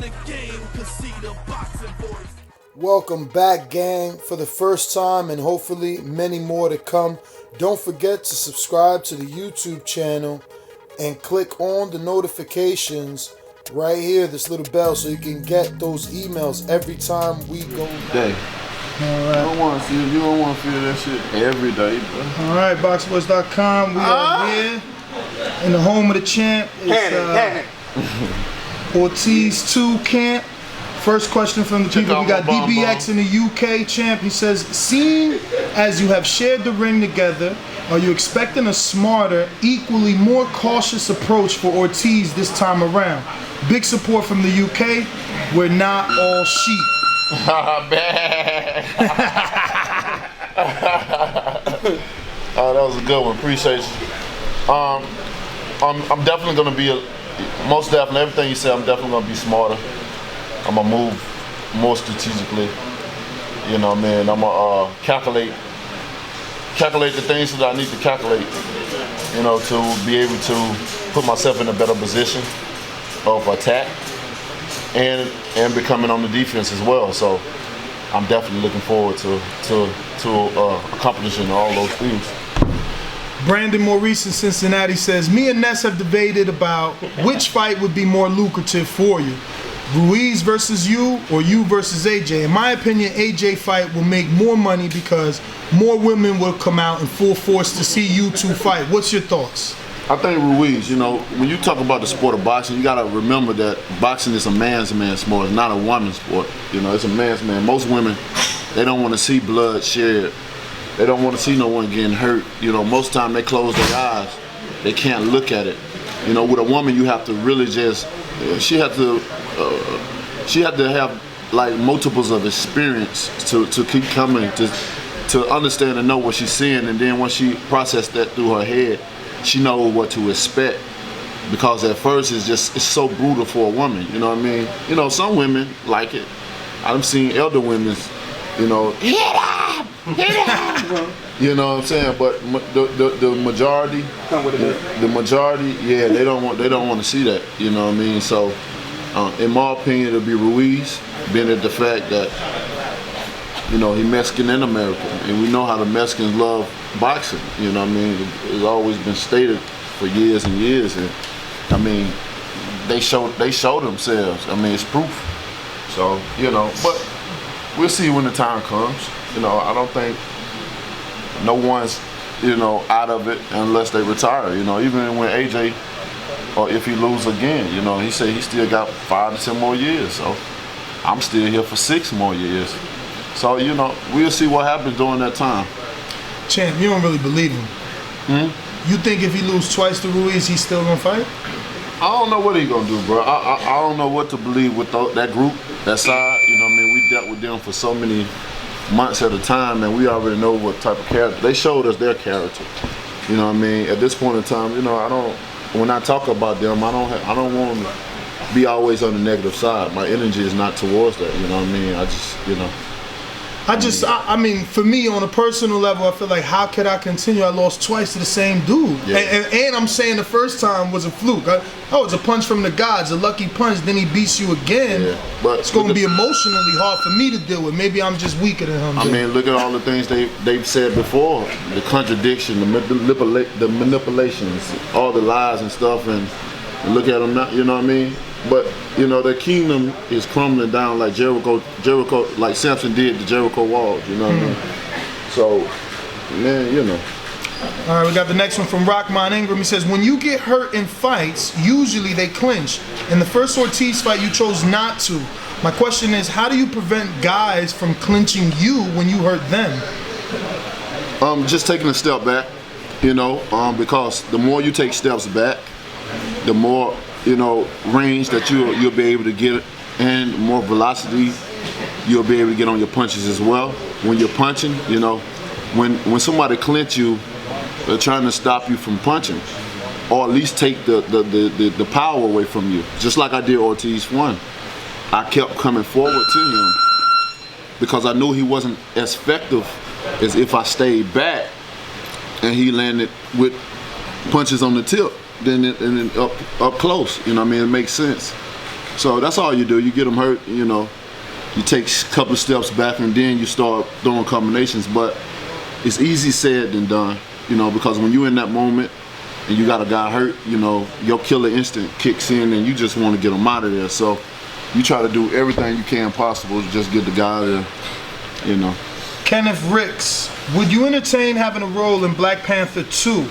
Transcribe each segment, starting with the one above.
the game, cause see the boxing voice. Welcome back, gang, for the first time and hopefully many more to come. Don't forget to subscribe to the YouTube channel and click on the notifications right here, this little bell, so you can get those emails every time we go live. I don't want to see it. You don't want to feel that shit every day, bro. All right, boxingvoice.com. We are here in the home of the champ. It's Ortiz 2 camp. First question from the people. We got DBX in the UK champ. He says, seeing as you have shared the ring together, are you expecting a smarter, equally more cautious approach for Ortiz this time around? Big support from the UK. We're not all sheep. Bad. Oh, that was a good one. Appreciate you. I'm definitely gonna be most definitely everything you said. I'm definitely gonna be smarter. I'm gonna move more strategically. You know what I mean? I'm gonna calculate the things that I need to calculate. You know, to be able to put myself in a better position of attack. And becoming on the defense as well. So I'm definitely looking forward to accomplishing all those things. Brandon Maurice in Cincinnati says, me and Ness have debated about which fight would be more lucrative for you. Ruiz versus you or you versus AJ. In my opinion, AJ fight will make more money because more women will come out in full force to see you two fight. What's your thoughts? I think Ruiz, you know, when you talk about the sport of boxing, you gotta remember that boxing is a man's sport. It's not a woman's sport. You know, it's a man's man. Most women, they don't want to see blood shed. They don't want to see no one getting hurt. You know, most time they close their eyes. They can't look at it. You know, with a woman, you have to really just, she had to have like multiples of experience to keep coming, to understand and know what she's seeing, and then once she processed that through her head, she knows what to expect, because at first it's so brutal for a woman, you know what I mean? You know, some women like it. I've seen elder women, you know, hit him! You know what I'm saying? But the majority, yeah, they don't want to see that, you know what I mean? So, in my opinion, it'll be Ruiz, being at the fact that, you know, he's Mexican and American, and we know how the Mexicans love boxing. You know what I mean? It's always been stated for years and years, and I mean, they show themselves. I mean, it's proof. So, you know, but we'll see when the time comes. You know, I don't think no one's, you know, out of it unless they retire. You know, even when AJ, or if he loses again, you know, he said he still got 5 to 10 more years. So I'm still here for 6 more years. So, you know, we'll see what happens during that time. Champ, you don't really believe him. You think if he loses twice to Ruiz, he's still gonna fight? I don't know what he's gonna do, bro. I don't know what to believe with that group, that side. You know what I mean? We dealt with them for so many months at a time, and we already know what type of character. They showed us their character. You know what I mean? At this point in time, you know, when I talk about them, I don't want to be always on the negative side. My energy is not towards that, you know what I mean? I just, you know. I mean, for me, on a personal level, I feel like, how could I continue? I lost twice to the same dude. Yeah. And I'm saying the first time was a fluke. It's a punch from the gods, a lucky punch, then he beats you again. Yeah. But it's going to be emotionally hard for me to deal with. Maybe I'm just weaker than him. I mean, look at all the things they've said before. The contradiction, the manipulations, all the lies and stuff, and look at them now, you know what I mean? But, you know, the kingdom is crumbling down like Jericho, like Samson did the Jericho walls, you know what I mean? So, man, you know. All right, we got the next one from Rockmon Ingram. He says, when you get hurt in fights, usually they clinch. In the first Ortiz fight, you chose not to. My question is, how do you prevent guys from clinching you when you hurt them? Just taking a step back, you know, because the more you take steps back, the more, you know, range that you'll be able to get, and more velocity you'll be able to get on your punches as well. When you're punching, you know, when somebody clinch you, they're trying to stop you from punching, or at least take the power away from you. Just like I did Ortiz 1. I kept coming forward to him because I knew he wasn't as effective as if I stayed back and he landed with punches on the tip. Then up close, you know what I mean? It makes sense. So that's all you do. You get them hurt, you know. You take a couple of steps back and then you start throwing combinations. But it's easy said than done, you know, because when you're in that moment and you got a guy hurt, you know, your killer instinct kicks in and you just want to get him out of there. So you try to do everything you can possible to just get the guy there, you know. Kenneth Ricks, would you entertain having a role in Black Panther 2?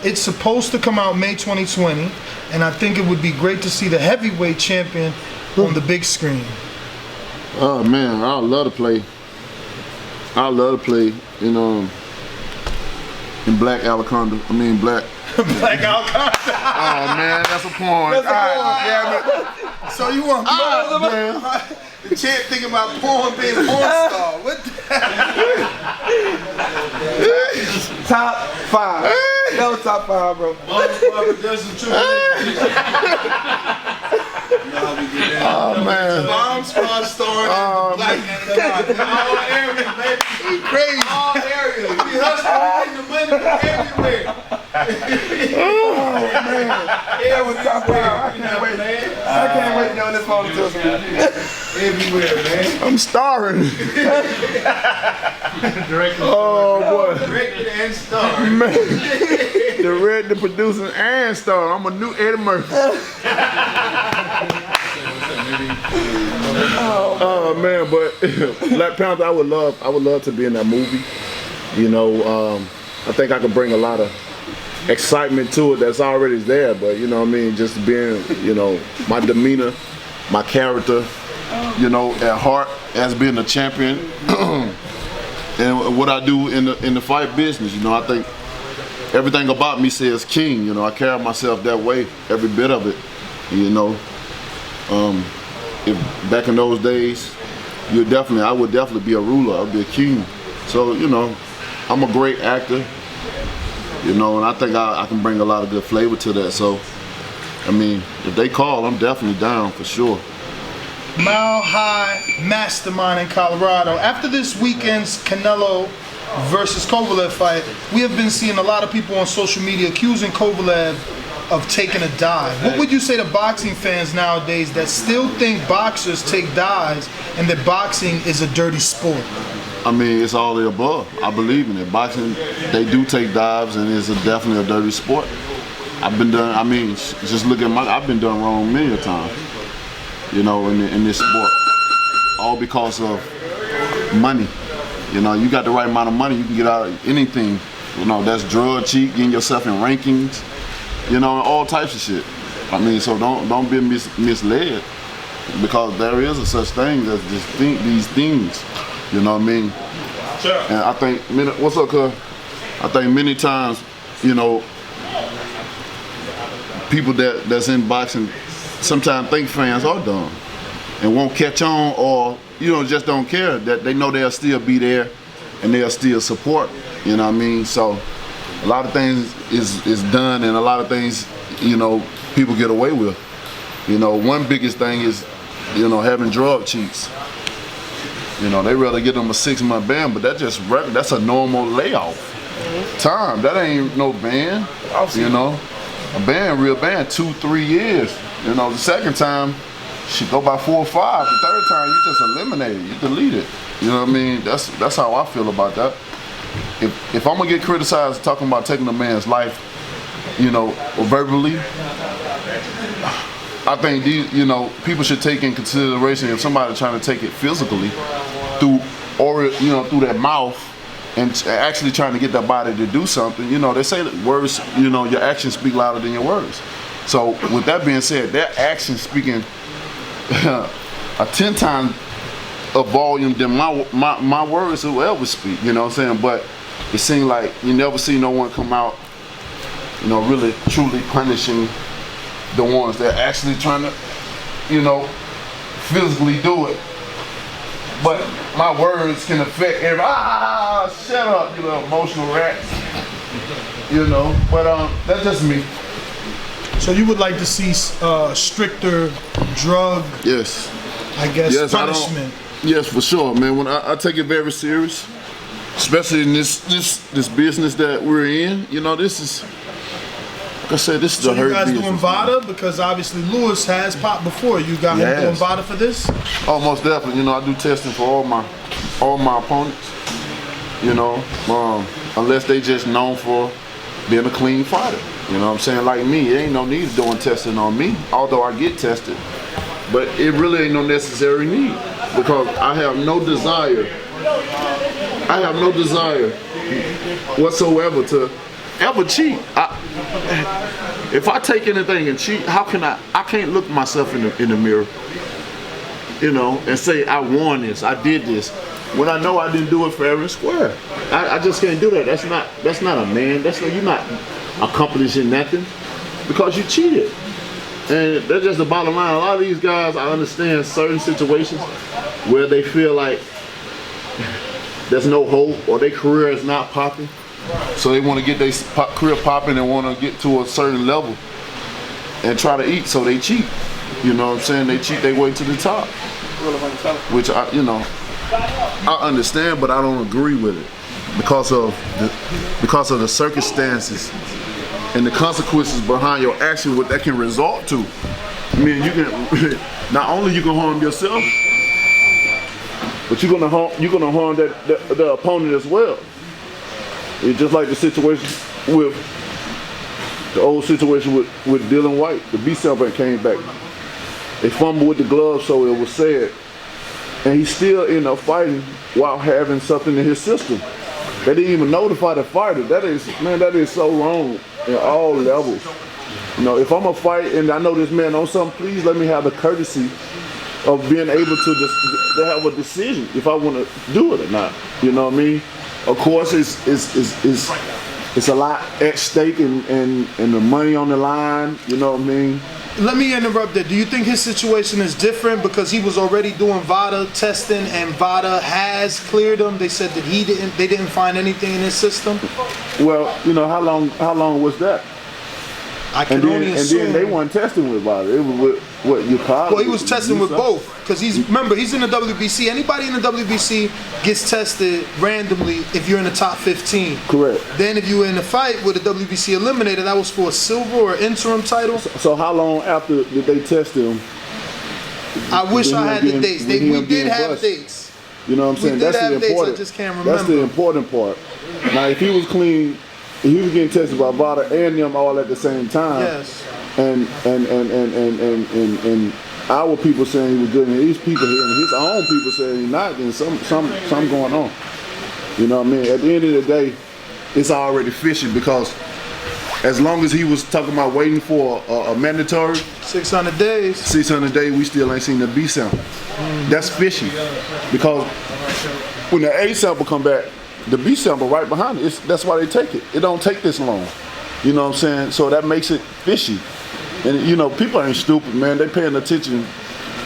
It's supposed to come out May 2020, and I think it would be great to see the heavyweight champion on the big screen. Oh man, I'd love to play. I'd love to play in Black Alaconda. I mean Black. Black Alaconda. Oh man, that's a porn. That's a porn. Yeah, so you want the champ thinking about porn being a porn star? What? Top 5. No top 5, bro. Oh man. Bomb Squad starring Black Anaconda. All areas, baby. He crazy. All areas. We hustling the money everywhere. Oh man. Yeah, it was top 5. I can't wait. I can't wait to get on this phone to us. Everywhere, man. I'm starring. Directed. Oh boy. Directed and starred. Man. Directed, producing, and starring. I'm a new Eddie Murphy. Oh man, but Black Panther, I would love to be in that movie. You know, I think I could bring a lot of excitement to it that's already there, but you know what I mean, just being, you know, my demeanor, my character, you know, at heart as being a champion, and what I do in the fight business. You know, I think everything about me says king. You know, I carry myself that way, every bit of it. You know, if back in those days, I would definitely be a ruler. I'd be a king. So you know, I'm a great actor. You know, and I think I can bring a lot of good flavor to that. So, I mean, if they call, I'm definitely down for sure. Mile High Mastermind in Colorado. After this weekend's Canelo versus Kovalev fight, we have been seeing a lot of people on social media accusing Kovalev of taking a dive. What would you say to boxing fans nowadays that still think boxers take dives and that boxing is a dirty sport? I mean, it's all the above. I believe in it. Boxing, they do take dives, and it's definitely a dirty sport. I've been done. I mean, just look at I've been done wrong many times. You know, in this sport, all because of money. You know, you got the right amount of money, you can get out of anything. You know, that's drug cheat, getting yourself in rankings. You know, all types of shit. I mean, so don't be misled, because there is a such thing as these things. You know what I mean? Sure. And I think, what's up, cuz? I think many times, you know, people that's in boxing sometimes think fans are dumb and won't catch on, or, you know, just don't care, that they know they'll still be there and they'll still support. You know what I mean? So a lot of things is done, and a lot of things, you know, people get away with. You know, one biggest thing is, you know, having drug cheats. You know, they rather get them a 6-month ban, but that's a normal layoff time. That ain't no ban. You know, a real ban, 2-3 years. You know, the second time, she go by 4 or 5. The third time, you just eliminate it, you delete it. You know what I mean? That's how I feel about that. If I'm gonna get criticized talking about taking a man's life, you know, verbally, I think you know, people should take in consideration if somebody trying to take it physically through their mouth and actually trying to get their body to do something. You know, they say that words, you know, your actions speak louder than your words. So with that being said, their actions speaking a 10 times of volume than my words will ever speak. You know what I'm saying? But it seems like you never see no one come out, you know, really truly punishing the ones that are actually trying to, you know, physically do it. But my words can affect shut up, you little emotional rats. You know, but that's just me. So you would like to see stricter drug, yes, I guess, punishment? Yes, for sure, man. When I take it very serious, especially in this business that we're in. You know, this is, like I said, this is So the you hurt guys business. doing VADA? Because obviously Lewis has popped before. You got him doing VADA for this? Oh, most definitely. You know, I do testing for all my opponents. You know, unless they just known for being a clean fighter. You know what I'm saying? Like me, it ain't no need of doing testing on me, although I get tested. But it really ain't no necessary need, because I have no desire whatsoever to ever cheat. If I take anything and cheat, how can I can't look myself in the mirror, you know, and say I won this, I did this, when I know I didn't do it fair and square. I just can't do that. That's not a man. You're not accomplishing nothing because you cheated. And that's just the bottom line. A lot of these guys, I understand certain situations where they feel like there's no hope or their career is not popping. So they want to get their career popping and want to get to a certain level and try to eat, so they cheat. You know what I'm saying? They cheat their way to the top. Which I understand, but I don't agree with it because of the circumstances and the consequences behind your action, what that can result to. I mean, you can not only you can harm yourself, but you're gonna harm the opponent as well. It's just like the situation with the old situation with Dylan White. The B sample came back. They fumbled with the glove, so it was said, and he still ended up fighting while having something in his system. They didn't even notify the fighter. That is so wrong in all levels. You know, if I'm a fight and I know this man on something, please let me have the courtesy of being able to have a decision if I want to do it or not. You know what I mean? Of course, it's a lot at stake and the money on the line. You know what I mean? Let me interrupt there. Do you think his situation is different because he was already doing VADA testing and VADA has cleared him? They said that they didn't find anything in his system. Well, you know, how long was that? I can only assume. And then they weren't testing with VADA. It was with what you call it. Well, he was testing with both because he's in the WBC. Anybody in the WBC gets tested randomly if you're in the top 15. Correct. Then if you were in a fight with a WBC eliminator, that was for a silver or interim title. So how long after did they test him? I wish I had the dates. We did have dates. You know what I'm saying? That's the important. I just can't remember. That's the important part. Now, if he was clean, he was getting tested by VADA and them all at the same time. Yes. And our people saying he was good, and these people here, and his own people saying he's not, then something going on. You know what I mean? At the end of the day, it's already fishy, because as long as he was talking about waiting for a mandatory 600 days, 600 days, we still ain't seen the B sample. That's fishy, because when the A sample come back, the B sample right behind it. That's why they take it. It don't take this long. You know what I'm saying? So that makes it fishy. And you know, people ain't stupid, man. They paying attention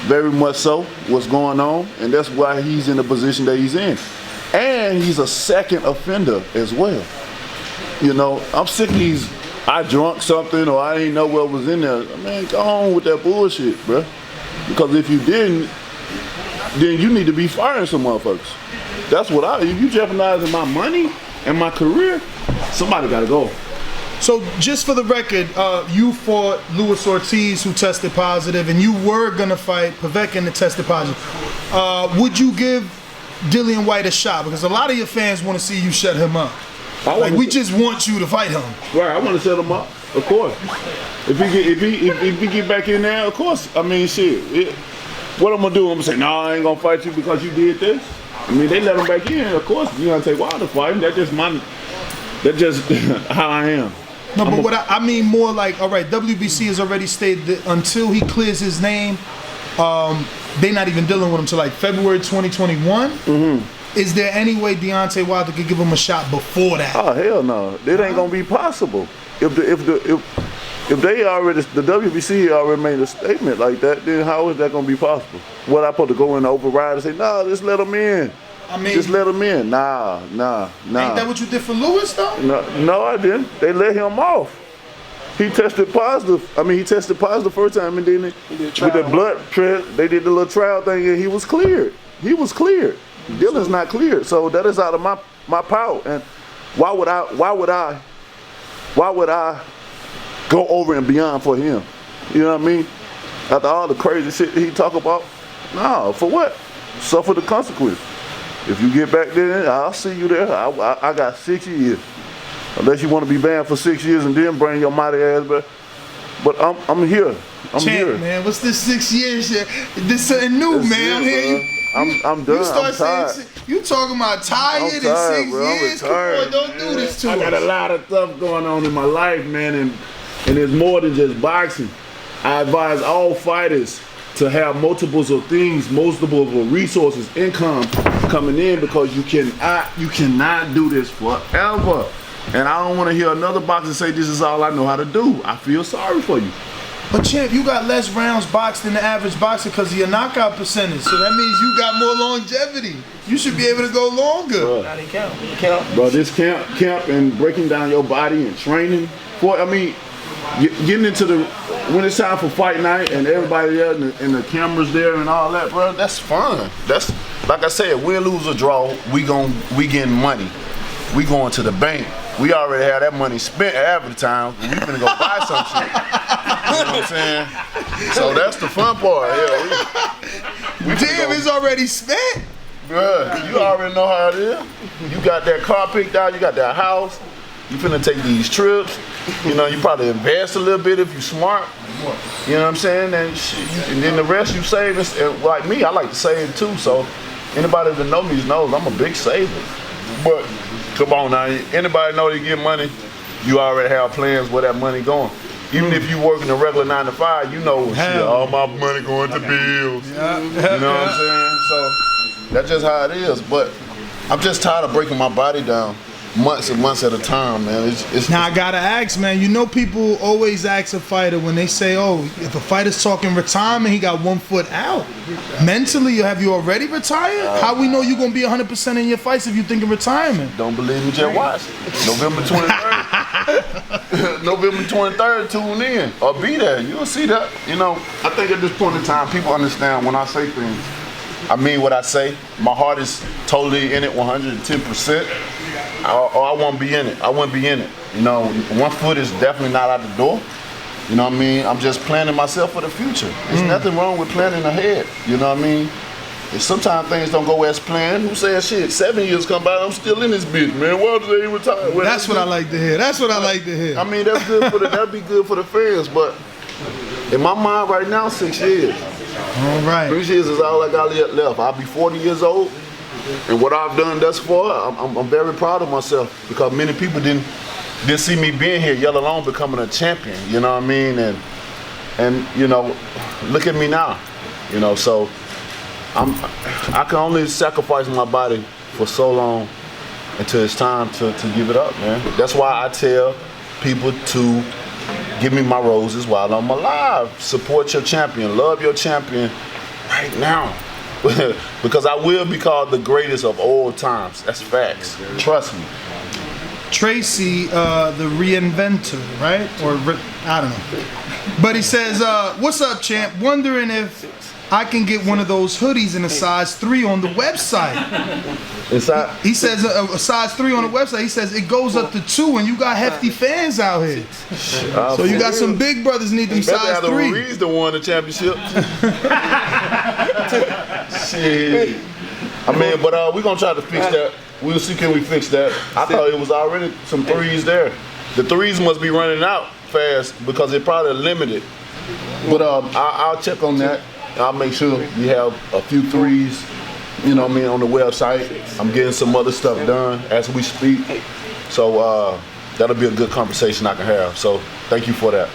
very much so what's going on, and that's why he's in the position that he's in. And he's a second offender as well. You know, I'm sick of these, I drunk something or I ain't know what was in there. Man, go on with that bullshit, bro. Because if you didn't, then you need to be firing some motherfuckers. That's what if you jeopardizing my money and my career, somebody gotta go. So just for the record, you fought Luis Ortiz, who tested positive, and you were gonna fight Povetkin that tested positive. Would you give Dillian White a shot? Because a lot of your fans want to see you shut him up. Like, we just want you to fight him. Right, I want to shut him up, of course. If he get back in there, of course. I mean, shit. What I'm gonna do? I'm gonna say, no, I ain't gonna fight you because you did this. I mean, they let him back in. Of course, you gonna take a while to fight him. That's just how I am. No, but what I mean more like, all right, WBC has already stated that until he clears his name, they're not even dealing with him till like February 2021. Mm-hmm. Is there any way Deontay Wilder could give him a shot before that? Oh, hell no. It ain't gonna be possible. If they already, the WBC already made a statement like that, then how is that gonna be possible? What, I supposed to go in and override and say, nah, just let him in? I mean, just let him in. Nah. Ain't that what you did for Lewis, though? No, I didn't. They let him off. He tested positive. I mean, he tested positive the first time, and then with the blood test, they did the little trial thing, and he was cleared. Dylan's not cleared, so that is out of my power. And why would I go over and beyond for him. You know what I mean? After all the crazy shit that he talk about, no, for what? Suffer the consequence. If you get back there, I'll see you there. I got 6 years. Unless you want to be banned for 6 years and then bring your mighty ass back. But I'm here. I'm Champ, here. man, what's this 6 years shit? This something new, That's man. I'm done. You start I'm tired. saying you talking about tired in 6 years? Come on, don't do this to us. I got a lot of stuff going on in my life, man, and it's more than just boxing. I advise all fighters to have multiples of things, multiples of resources, income coming in, because you cannot do this forever. And I don't want to hear another boxer say this is all I know how to do. I feel sorry for you. But Champ, you got less rounds boxed than the average boxer because of your knockout percentage. So that means you got more longevity. You should be able to go longer. Bro, this camp and breaking down your body and training for, I mean, getting into when it's time for fight night and everybody there and the cameras there and all that, bro, that's fun. That's, like I said, win, lose or draw, we getting money. We going to the bank. We already have that money spent half of the time. We finna go buy some shit. You know what I'm saying? So that's the fun part. Yeah, damn, it's already spent. Bruh, you already know how it is. You got that car picked out. You got that house. You finna take these trips. You know, you probably invest a little bit if you smart. You know what I'm saying? And then the rest you save. And like me, I like to save too. So anybody that knows me knows I'm a big saver. But come on now, anybody know they get money, you already have plans where that money going. Even if you working a regular 9 to 5, you know shit, all my money going to bills. You know what I'm saying? So that's just how it is. But I'm just tired of breaking my body down months and months at a time, man. Now I gotta ask, man, you know people always ask a fighter when they say, oh, if a fighter's talking retirement, he got 1 foot out. Mentally, have you already retired? How we know you're gonna be 100% in your fights if you think of retirement? Don't believe me, just watch. November 23rd. November 23rd, tune in or be there. You'll see that. You know, I think at this point in time, people understand when I say things, I mean what I say. My heart is totally in it, 110%. Or I won't be in it. I wouldn't be in it. You know, 1 foot is definitely not out the door. You know what I mean? I'm just planning myself for the future. There's nothing wrong with planning ahead. You know what I mean? And sometimes things don't go as planned. Who says shit? 7 years come by, I'm still in this bitch, man. Why do they retire? Well, that's what I like to hear. That's what I like to hear. I mean, that's good for that'd be good for the fans, but in my mind right now, 6 years. All right. 3 years is all I got left. I'll be 40 years old. And what I've done thus far, I'm very proud of myself, because many people didn't see me being here, let alone becoming a champion. You know what I mean? And you know, look at me now. You know, so I can only sacrifice my body for so long until it's time to give it up, man. That's why I tell people to give me my roses while I'm alive. Support your champion, love your champion right now. Because I will be called the greatest of all times. That's facts. Trust me. Tracy, the reinventor, right? Or I don't know. But he says, what's up, champ? Wondering if I can get one of those hoodies in a size 3 on the website. He says a size 3 on the website. He says it goes up to 2, and you got hefty fans out here. So you got some big brothers need them size 3. Reed's the one the championship. Shit. I mean, but we're gonna try to fix that. We'll see, can we fix that? I thought it was already some 3s there. The 3s must be running out fast because they're probably limited. But I'll check on that. I'll make sure we have a few 3s, you know what I mean, on the website. I'm getting some other stuff done as we speak. So that'll be a good conversation I can have. So thank you for that.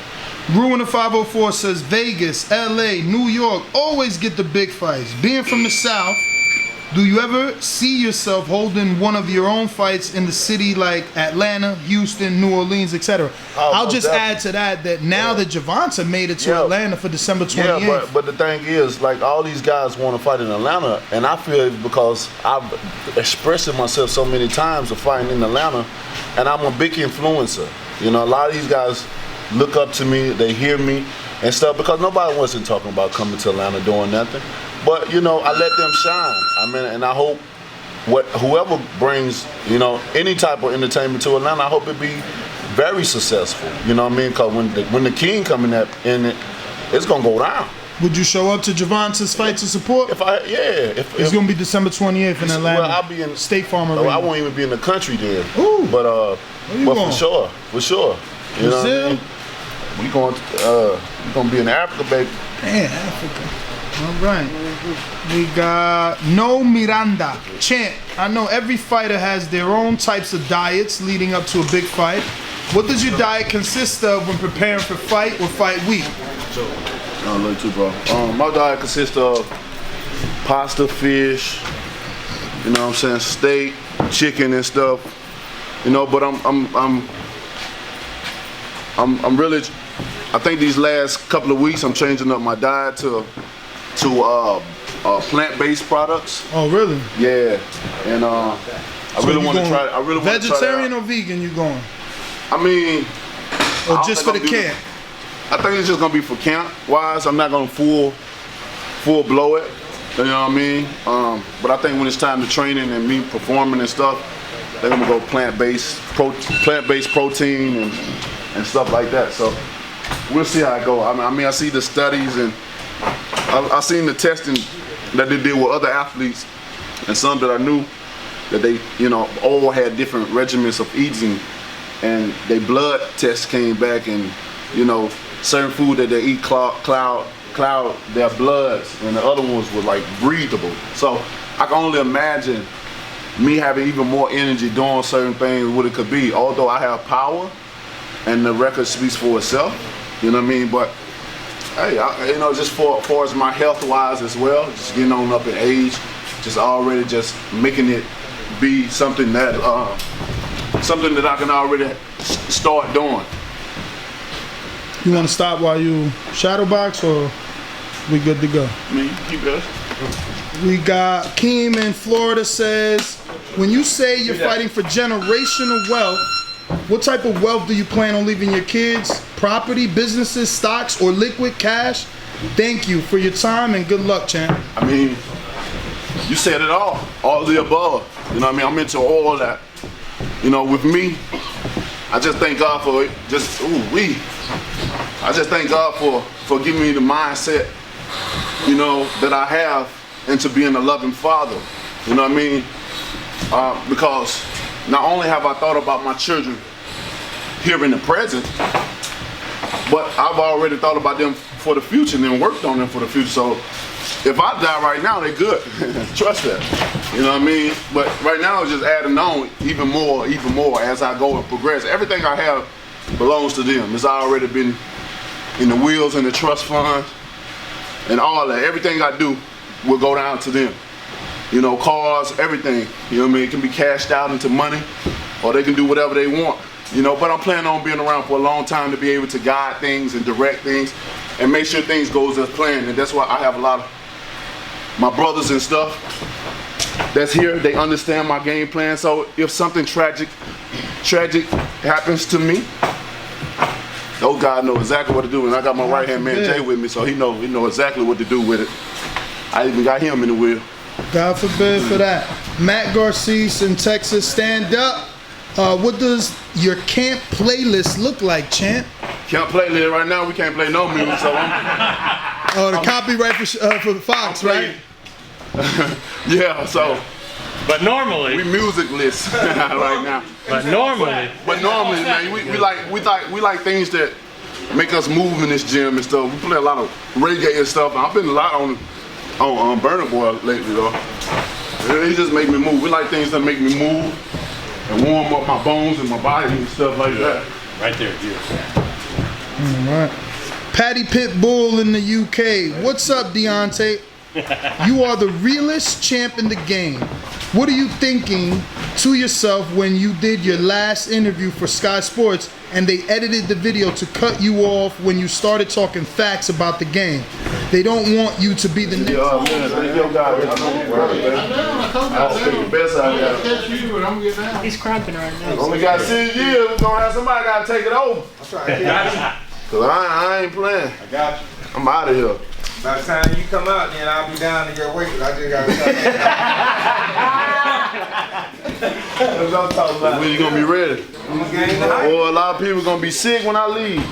Ruiner 504 says Vegas, LA, New York always get the big fights. Being from the South, do you ever see yourself holding one of your own fights in the city like Atlanta, Houston, New Orleans, etc.? I'll just add to that now that Gervonta made it to Atlanta for December 28th. Yeah, but the thing is, like, all these guys want to fight in Atlanta, and I feel it's because I've expressed myself so many times of fighting in Atlanta, and I'm a big influencer. You know, a lot of these guys look up to me, they hear me and stuff, because nobody wants to talking about coming to Atlanta doing nothing. But, you know, I let them shine. I mean, and I hope whoever brings, you know, any type of entertainment to Atlanta, I hope it be very successful. You know what I mean? Because when the king coming in it, it's gonna go down. Would you show up to Gervonta's fight to support? If it's gonna be December 28th in Atlanta. Well, I'll be in State Farm Arena. I won't even be in the country then. Ooh. But going? for sure. You know what I mean? We gonna be in Africa, baby. Man, Africa. All right. We got No Miranda. Champ, I know every fighter has their own types of diets leading up to a big fight. What does your diet consist of when preparing for fight or fight week? No, look too, bro. My diet consists of pasta, fish, you know what I'm saying, steak, chicken and stuff. You know, but I'm really, I think these last couple of weeks I'm changing up my diet to plant-based products. Oh, really? Yeah, and I really want to try. I really want to try. Vegetarian or vegan? You going? I mean, or just for the camp? I think it's just gonna be for camp wise. I'm not gonna full blow it. You know what I mean? But I think when it's time to training and me performing and stuff, they're gonna go plant-based protein and stuff like that. So we'll see how it go. I mean, I see the studies and I've seen the testing that they did with other athletes and some that I knew that they, you know, all had different regimens of eating, and their blood tests came back, and you know, certain food that they eat cloud their bloods, and the other ones were like breathable. So I can only imagine me having even more energy doing certain things, what it could be. Although I have power, and the record speaks for itself, you know what I mean? But hey, you know, just for as my health wise as well, just getting on up in age, just already just making it be something that I can already start doing. You want to stop while you shadow box, or we good to go? I mean, keep it. We got Keem in Florida says, when you say you're fighting for generational wealth, what type of wealth do you plan on leaving your kids? Property, businesses, stocks, or liquid cash? Thank you for your time and good luck, champ. I mean, you said it all of the above. You know what I mean? I'm into all that. You know, with me, I just thank God for it. I just thank God for giving me the mindset, you know, that I have into being a loving father. You know what I mean? Because not only have I thought about my children here in the present, but I've already thought about them for the future and then worked on them for the future. So if I die right now, they're good. Trust that. You know what I mean? But right now it's just adding on even more as I go and progress. Everything I have belongs to them. It's already been in the wills and the trust fund and all that. Everything I do will go down to them. You know, cars, everything. You know what I mean? It can be cashed out into money, or they can do whatever they want. You know, but I'm planning on being around for a long time to be able to guide things and direct things and make sure things goes as planned. And that's why I have a lot of my brothers and stuff that's here. They understand my game plan. So if something tragic happens to me, those guys know exactly what to do. And I got my right hand man Jay with me, so he know exactly what to do with it. I even got him in the wheel. God forbid for that. Matt Garces in Texas, stand up. What does your camp playlist look like, champ? Camp playlist right now, we can't play no music, so the copyright for Fox, right? Yeah, so. But normally we musicless right now. But normally, man, we like things that make us move in this gym and stuff. We play a lot of reggae and stuff. I've been a lot on Burna Boy lately though. He just make me move. We like things that make me move and warm up my bones and my body and stuff like that. Right there, beautiful. All right. Patty Pitbull in the UK. What's up, Deontay? You are the realest champ in the game. What are you thinking to yourself when you did your last interview for Sky Sports and they edited the video to cut you off when you started talking facts about the game? They don't want you to be the next. He's cramping right now. Only got 6 years. We're gonna have somebody gotta take it over. That's right. Cause I ain't playing. I got you. I'm out of here. By the time you come out, then I'll be down to your weight. I just got to That's what I'm talking about. When you gonna be ready? Or a lot of people gonna be sick when I leave.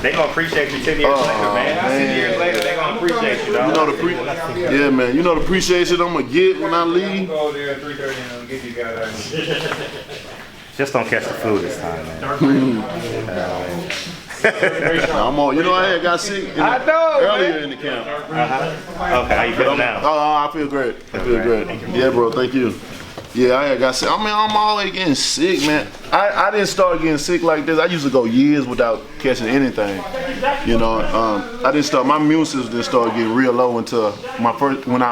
They gonna appreciate you 10 years later, man. 10 years later, they gonna appreciate you, dog. You know yeah, man. You know the appreciation I'm gonna get when I leave. Go there at 3:30 and get these guys out here. Just don't catch the flu this time, man. I'm on. You know I had got sick earlier in the camp. Okay, how you feeling now? Oh, I feel great. I feel great. Yeah, bro. Thank you. Yeah, I had got sick. I mean, I'm always getting sick, man. I didn't start getting sick like this. I used to go years without catching anything. You know, I didn't start. My immune system didn't start getting real low until when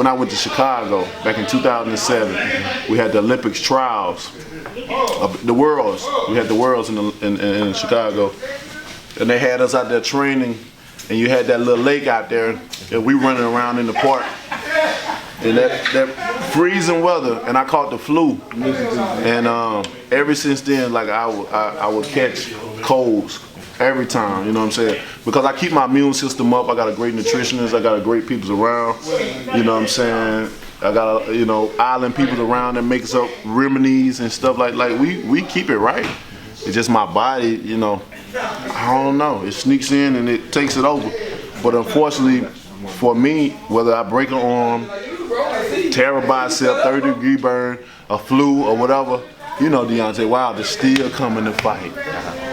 I went to Chicago back in 2007. We had the Olympics trials, the Worlds. We had the Worlds in Chicago, and they had us out there training. And you had that little lake out there, and we running around in the park. And that freezing weather, and I caught the flu. And ever since then, like I would catch colds every time. You know what I'm saying? Because I keep my immune system up. I got a great nutritionist. I got a great people around. You know what I'm saying? I got island people around that makes up remedies and stuff like we keep it right. It's just my body, you know. I don't know. It sneaks in and it takes it over. But unfortunately, for me, whether I break an arm, tear a bicep, 30-degree burn, a flu or whatever, you know, Deontay Wilder still coming to fight.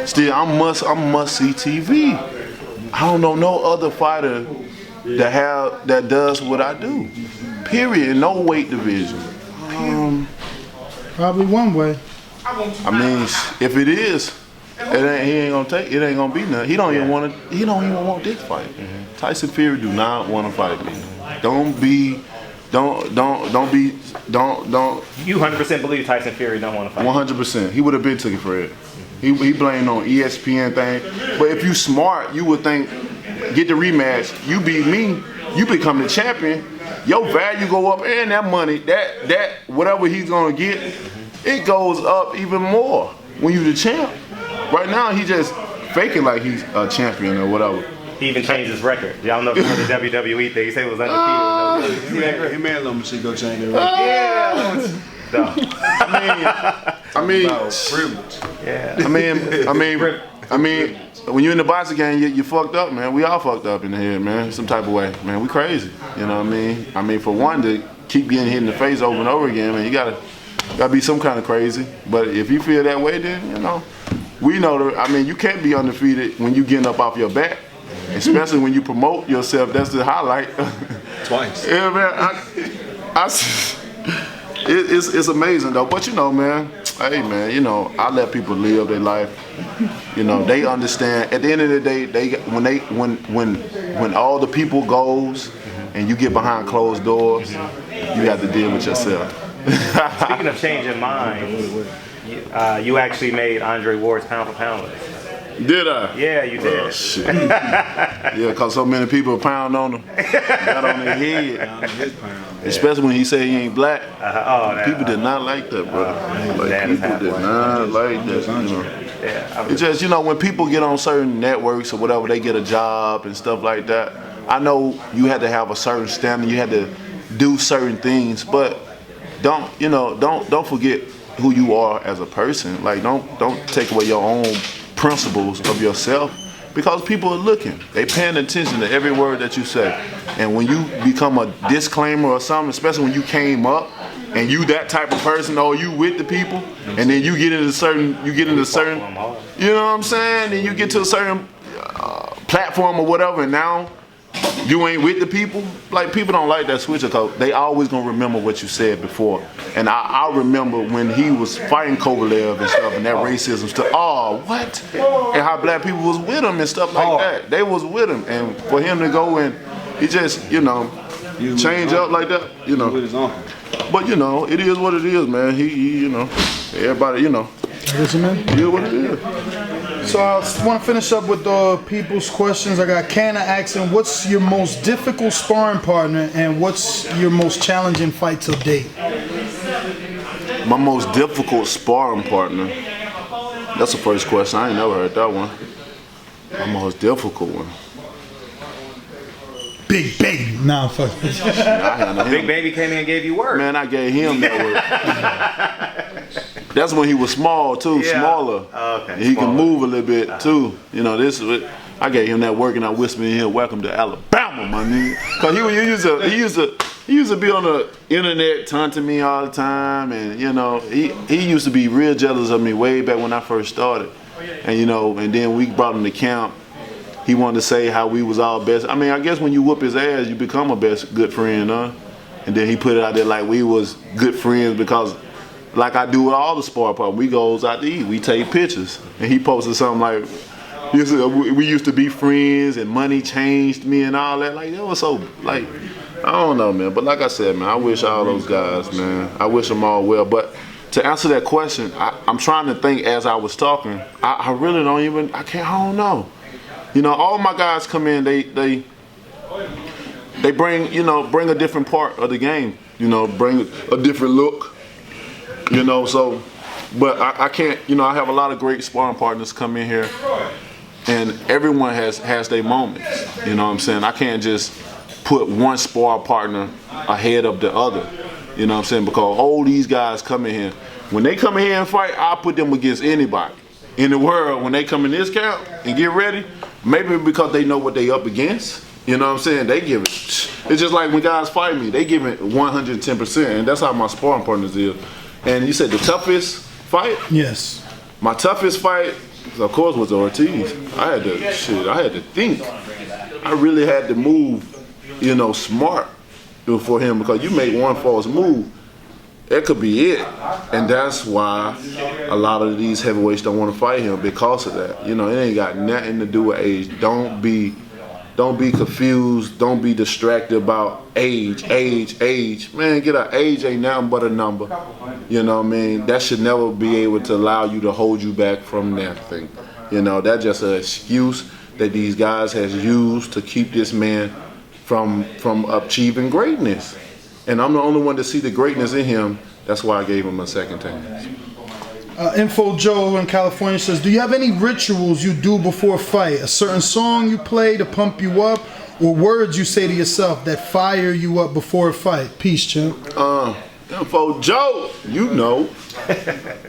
Still, I'm must see TV. I don't know no other fighter that does what I do. Period. No weight division. Probably one way. I mean, if it is, he ain't gonna be nothing. He don't even want this fight. Tyson Fury do not want to fight me. Don't. You 100% believe Tyson Fury don't want to fight? 100%. He would have been took it for it. He blamed on ESPN thing. But if you smart, you would think, get the rematch. You beat me, you become the champion. Your value go up, and that money, that whatever he's gonna get, it goes up even more when you the champ. Right now, he just faking like he's a champion or whatever. He even changed his record. Y'all know the WWE thing. He said it was undefeated. He made a little machine go change it. I mean, when you're in the boxing game, you fucked up, man. We all fucked up in the head, man. Some type of way, man. We crazy. You know what I mean? I mean, for one, to keep getting hit in the face over and over again, man, you gotta be some kind of crazy. But if you feel that way, then you know, we know that. I mean, you can't be undefeated when you getting up off your back, especially when you promote yourself. That's the highlight. Twice. Yeah, man. It's amazing though. But you know, man. Hey, man. You know, I let people live their life. You know, they understand. At the end of the day, when all the people goes and you get behind closed doors, you have to deal with yourself. Speaking of changing minds, you actually made Andre Ward's pound for pound list. Did I? Yeah, you did. Oh, shit. Yeah, because so many people pound on him. Got on their head. Especially when he said he ain't black. People did not like that, bro. People did not like that. You know. It's just, you know, when people get on certain networks or whatever, they get a job and stuff like that. I know you had to have a certain standard. You had to do certain things, but don't forget who you are as a person. Like, don't take away your own principles of yourself, because people are looking. They paying attention to every word that you say. And when you become a disclaimer or something, especially when you came up and you that type of person, or you with the people, and then you get into certain, you know what I'm saying? Then you get to a certain platform or whatever, and now you ain't with the people. Like, people don't like that switcher, because they always gonna remember what you said before. And I remember when he was fighting Kovalev and stuff, and that racism stuff. Oh, what? And how black people was with him and stuff like that. They was with him, and for him to go and he just, you know, change up like that, you know. But you know, it is what it is, man. He you know, everybody, you know. Listen, man. It is what it is. So I want to finish up with the people's questions. I got Canna asking, what's your most difficult sparring partner, and what's your most challenging fight to date? My most difficult sparring partner. That's the first question. I ain't never heard that one. My most difficult one. Big baby Nah, fuck. I handled Big him. Baby came in and gave you work. Man, I gave him that work. That's when he was small too, Yeah. smaller. Oh, okay, And he smaller. can move a little bit too. You know, I gave him that work and I whispered in here, "Welcome to Alabama, my nigga." Cause he used to be on the internet taunting me all the time, and you know, he used to be real jealous of me way back when I first started. And you know, and then we brought him to camp. He wanted to say how we was all best. I mean, I guess when you whoop his ass, you become a good friend, huh? And then he put it out there like we was good friends because, like I do with all the sport partners, we goes out to eat, we take pictures. And he posted something like, we used to be friends and money changed me and all that. Like, that was so, like, I don't know, man. But like I said, man, I wish all those guys, man, I wish them all well. But to answer that question, I'm trying to think as I was talking. I really I don't know. You know, all my guys come in, they bring, you know, bring a different part of the game. You know, bring a different look. You know, so, but I can't, you know, I have a lot of great sparring partners come in here, and everyone has their moments. You know what I'm saying? I can't just put one sparring partner ahead of the other. You know what I'm saying? Because all these guys come in here. When they come in here and fight, I put them against anybody in the world. When they come in this camp and get ready, maybe because they know what they up against. You know what I'm saying? They give it. It's just like when guys fight me, they give it 110%, and that's how my sparring partners is. And you said the toughest fight? Yes. My toughest fight, of course, was Ortiz. I had to think. I really had to move, you know, smart for him, because you make one false move, it could be it. And that's why a lot of these heavyweights don't want to fight him, because of that. You know, it ain't got nothing to do with age. Don't be confused. Don't be distracted about age. Man, get out. Age ain't nothing but a number. You know what I mean? That should never be able to allow you to hold you back from nothing. You know, that's just an excuse that these guys has used to keep this man from achieving greatness. And I'm the only one to see the greatness in him. That's why I gave him a second chance. Info Joe in California says, do you have any rituals you do before a fight? A certain song you play to pump you up, or words you say to yourself that fire you up before a fight? Peace, champ. Info Joe, you know.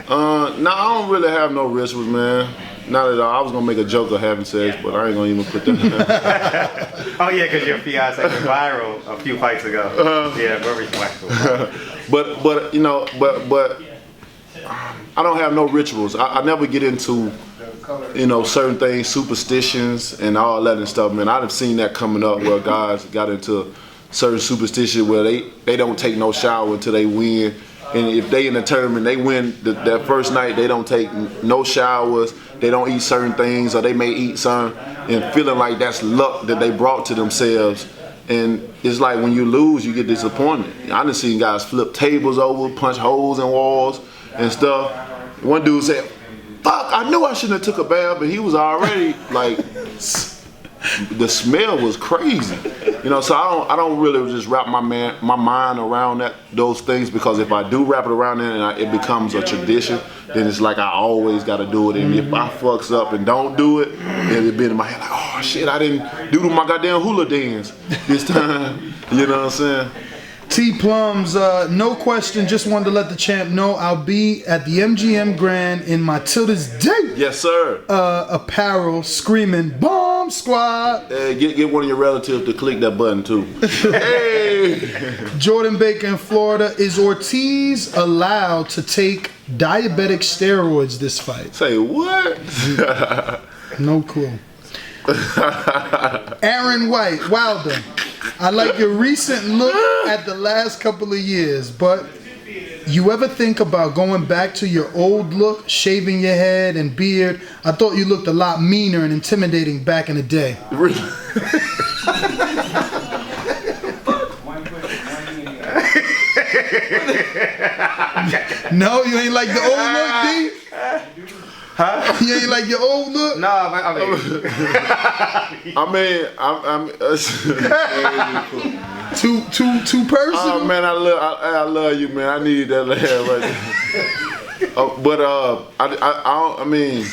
Nah, I don't really have no rituals, man. Not at all. I was gonna make a joke of having sex, but I ain't gonna even put that in there. Oh yeah, because your fiance went viral a few fights ago. Yeah, very flexible. But you know, but I don't have no rituals. I never get into, you know, certain things, superstitions and all that and stuff, man. I've seen that coming up where guys got into certain superstitions where they don't take no shower until they win. And if they in the tournament, they win that first night, they don't take no showers, they don't eat certain things, or they may eat some, and feeling like that's luck that they brought to themselves. And it's like when you lose, you get disappointed. I done seen guys flip tables over, punch holes in walls and stuff. One dude said, "Fuck, I knew I shouldn't have took a bath," but he was already like, the smell was crazy. You know, so I don't really just wrap my mind around those things, because if I do wrap it around it and it becomes a tradition, then it's like I always got to do it. And if I fucks up and don't do it, then it be in my head like, oh shit, I didn't do my goddamn hula dance this time. You know what I'm saying? T Plums, no question, just wanted to let the champ know I'll be at the MGM Grand in my till this day. Yes, sir. Apparel screaming Bomb Squad. Get one of your relatives to click that button too. Hey. Jordan Baker in Florida, is Ortiz allowed to take diabetic steroids this fight? Say what? No clue. Aaron White, Wilder, I like your recent look at the last couple of years, but you ever think about going back to your old look, shaving your head and beard? I thought you looked a lot meaner and intimidating back in the day. No, you ain't like the old look, D? Huh? You ain't like your old look? No, I mean, too personal. Oh man, I love you, man. I need that laugh right there. I mean,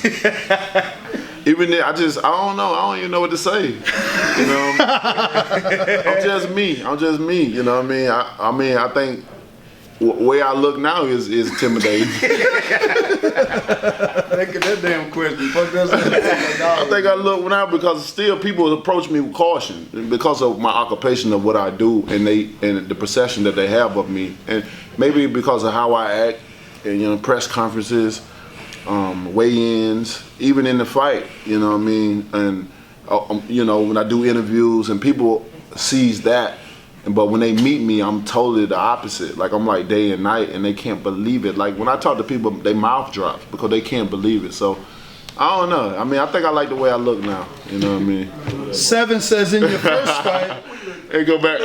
even then, I don't know. I don't even know what to say. You know, I'm just me. I'm just me. You know what I mean? I think way I look now is intimidating. That damn question. Fuck that. I think I look now because still people approach me with caution because of my occupation of what I do and the perception that they have of me, and maybe because of how I act, and press conferences, weigh-ins, even in the fight. You know what I mean? And when I do interviews and people sees that. But when they meet me, I'm totally the opposite. Like, I'm like day and night, and they can't believe it. Like, when I talk to people, their mouth drops because they can't believe it. So, I don't know. I mean, I think I like the way I look now. You know what I mean? 7 says in your first fight. They go back,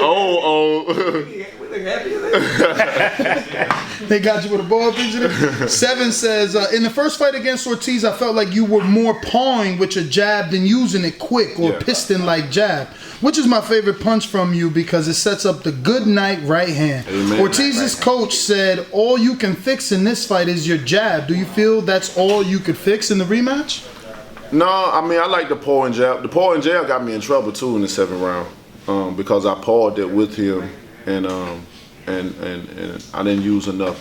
They got you with a ball picture there. 7 says, in the first fight against Ortiz, I felt like you were more pawing with your jab than using it quick or piston-like jab, which is my favorite punch from you because it sets up the good night right hand. Amen. Ortiz's coach said, all you can fix in this fight is your jab. Do you feel that's all you could fix in the rematch? No, I mean, I like the paw and jab. The paw and jab got me in trouble, too, in the 7th round because I pawed it with him, and I didn't use enough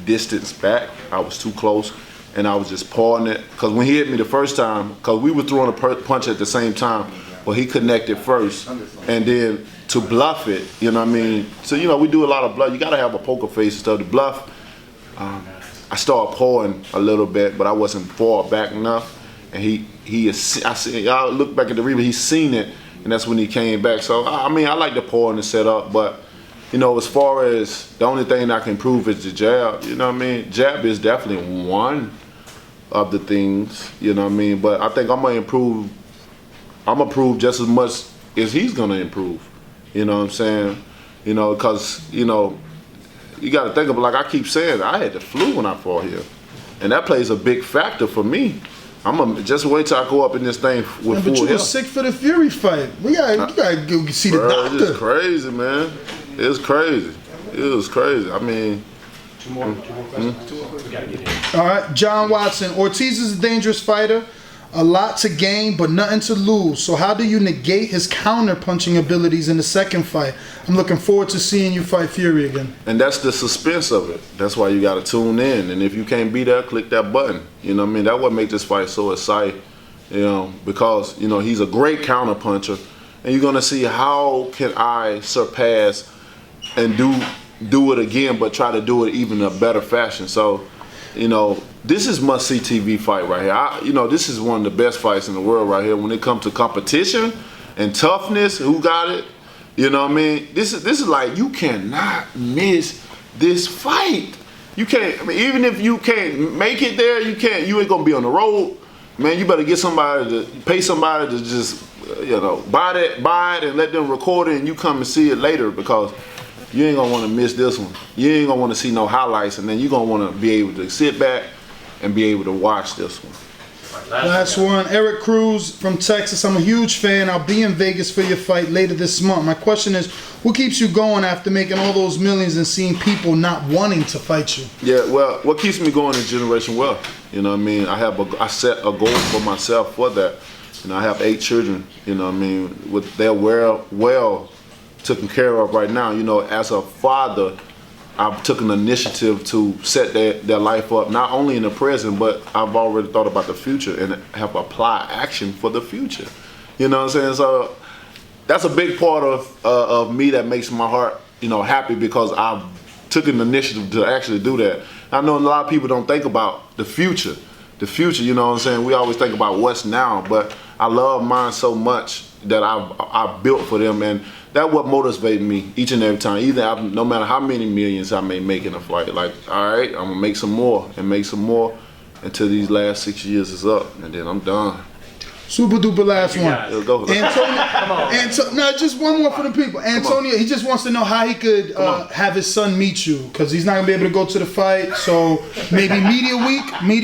distance back. I was too close, and I was just pawing it. Because when he hit me the first time, because we were throwing a punch at the same time, well, he connected first, and then to bluff it, you know what I mean? So, we do a lot of bluff. You got to have a poker face and stuff to bluff. I started pawing a little bit, but I wasn't far back enough. And I look back at the replay, he's seen it, and that's when he came back. So, I mean, I like the paw and the setup, but, as far as the only thing I can improve is the jab, you know what I mean? Jab is definitely one of the things, you know what I mean? But I think I'm going to improve just as much as he's going to improve, you know what I'm saying? Because, you got to think of it, like I keep saying, I had the flu when I fought here. And that plays a big factor for me. I'm gonna just wait till I go up in this thing with full But you were health. sick for the Fury fight. You gotta go see the doctor. It's crazy, man. It's crazy. It was crazy. I mean, All right, John Watson. Ortiz is a dangerous fighter. A lot to gain, but nothing to lose. So how do you negate his counter-punching abilities in the second fight? I'm looking forward to seeing you fight Fury again. and that's the suspense of it. That's why you got to tune in. And if you can't be there, click that button. You know what I mean? That's what makes this fight so exciting. Because he's a great counter puncher, and you're gonna see how can I surpass and do it again, but try to do it even in a better fashion. So, this is must-see TV fight right here. This is one of the best fights in the world right here when it comes to competition and toughness. Who got it? You know what I mean? This is like, you cannot miss this fight. You can't. I mean, even if you can't make it there, you ain't gonna be on the road, man. You better get somebody to pay somebody to just buy it and let them record it, and you come and see it later, because you ain't gonna want to miss this one. You ain't gonna want to see no highlights, and then you're gonna want to be able to sit back and be able to watch this one. Last one, Eric Cruz from Texas. I'm a huge fan. I'll be in Vegas for your fight later this month. My question is, what keeps you going after making all those millions and seeing people not wanting to fight you? Yeah, well, what keeps me going is generation wealth. You know what I mean? I set a goal for myself for that. I have 8 children. You know what I mean? They're well taken care of right now. As a father, I've took an initiative to set their life up, not only in the present, but I've already thought about the future and have applied action for the future. You know what I'm saying? So that's a big part of me that makes my heart, happy, because I've took an initiative to actually do that. I know a lot of people don't think about the future. The future, you know what I'm saying? We always think about what's now, but I love mine so much that I've built for them, and that's what motivates me each and every time. No matter how many millions I may make in a fight, like, all right, I'm gonna make some more until these last 6 years is up, and then I'm done. Super duper last one. Let's go. No, just one more for the people. Antonio, he just wants to know how he could have his son meet you, because he's not gonna be able to go to the fight. So maybe media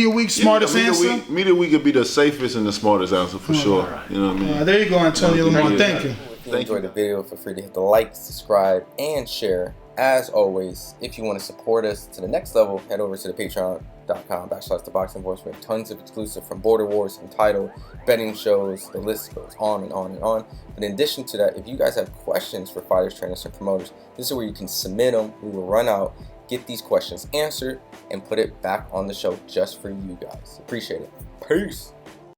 week, smartest answer. Media week would be the safest and the smartest answer for sure. You know what I mean? There you go, Antonio Lamar. Thank you. If you enjoyed the video, feel free to hit the like, subscribe, and share. As always, if you want to support us to the next level, head over to the Patreon. youtube.com/ThaBoxingVoice. We have tons of exclusive from Border Wars, Entitled, betting shows, the list goes on and on and on. But in addition to that, if you guys have questions for fighters, trainers, and promoters, this is where you can submit them. We will run out, get these questions answered, and put it back on the show just for you guys. Appreciate it. Peace.